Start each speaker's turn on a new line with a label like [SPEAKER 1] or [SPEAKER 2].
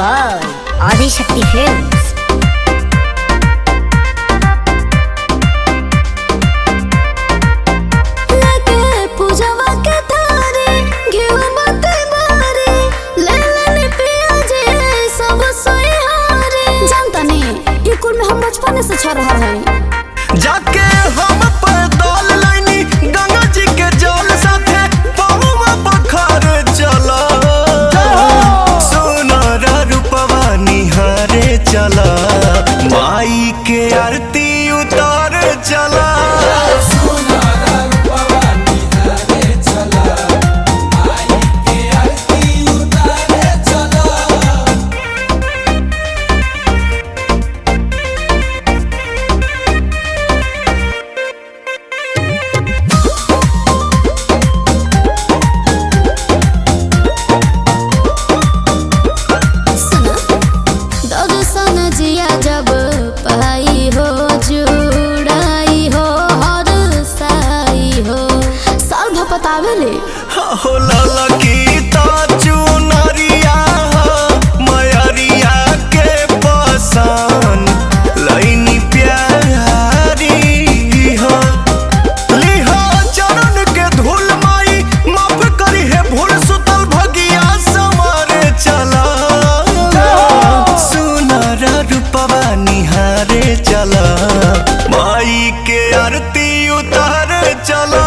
[SPEAKER 1] by Adi Shakti Films.
[SPEAKER 2] बचपन से छा रहा है
[SPEAKER 3] जाके हम पैदल लाइनी गंगा जी के जल साथे पहुआ बखार चला सोनारा रूपवा निहारे चला माई के आरती उतार चला हो लाला की ताचू नरिया मयरिया के पसान लाइनी प्यारी हो लिहा चरण के धूल माई माफ करी है भूल सुतल भगिया समारे चला सुनारा रूपवा निहारे चला माई के आरती उतार चला।